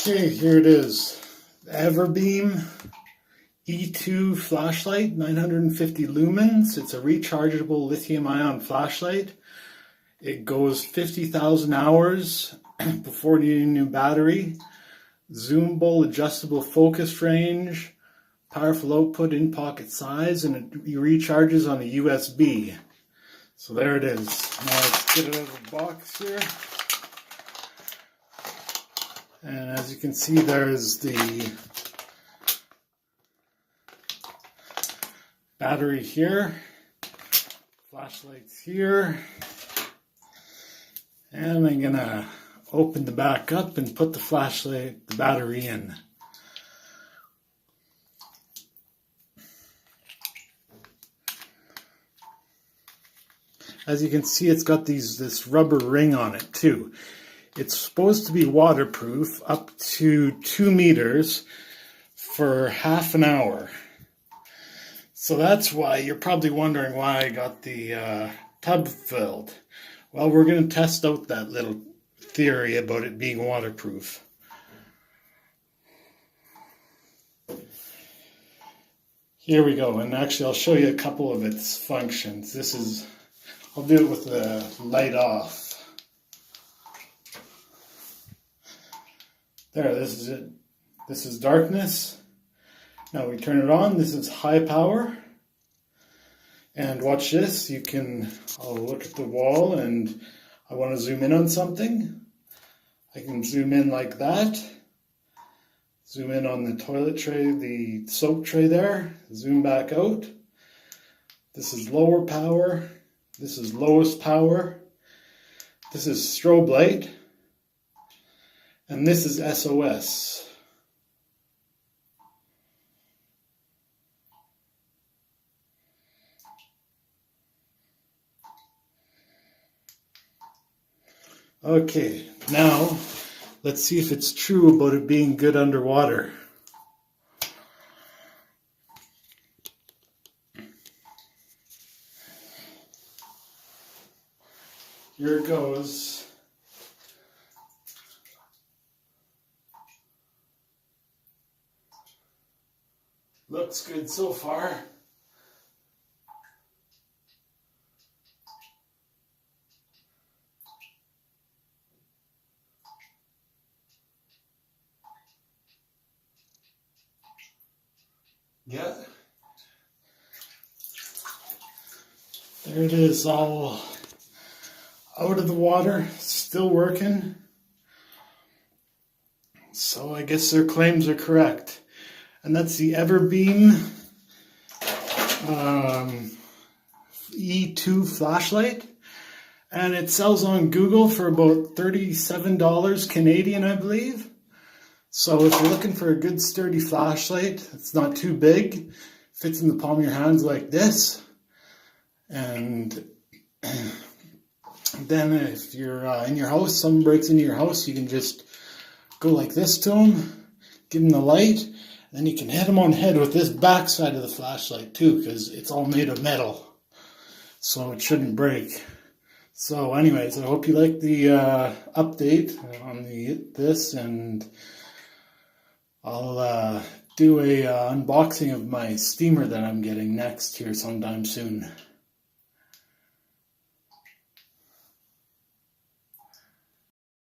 Okay, here it is. The Everbeam E2 Flashlight, 950 lumens. It's a rechargeable lithium-ion flashlight. It goes 50,000 hours before needing a new battery. Zoomable, adjustable focus range, powerful output, in-pocket size, and it recharges on a USB. So there it is. Now let's get it out of the box here. And as you can see, there's the battery here, flashlights here, and I'm gonna open the back up and put the battery in. As you can see, it's got this rubber ring on it too. It's supposed to be waterproof up to 2 meters for half an hour. So that's why you're probably wondering why I got the tub filled. Well, we're going to test out that little theory about it being waterproof. Here we go, and actually I'll show you a couple of its functions. I'll do it with the light off. There, this is it. This is darkness. Now we turn it on. This is high power. And watch this. I'll look at the wall and I want to zoom in on something. I can zoom in like that. Zoom in on the toilet tray, the soap tray there. Zoom back out. This is lower power. This is lowest power. This is strobe light. And this is SOS. Okay, now let's see if it's true about it being good underwater. Here it goes. Looks good so far. Yeah. There it is, all out of the water, still working. So I guess their claims are correct. And that's the Everbeam E2 Flashlight. And it sells on Google for about $37 Canadian, I believe. So if you're looking for a good sturdy flashlight, it's not too big, fits in the palm of your hands like this. And then if you're in your house, someone breaks into your house, you can just go like this to them, give them the light. Then you can hit them on the head with this back side of the flashlight too, because it's all made of metal, so it shouldn't break. So anyways, I hope you like the update on this, and I'll do a unboxing of my steamer that I'm getting next here sometime soon.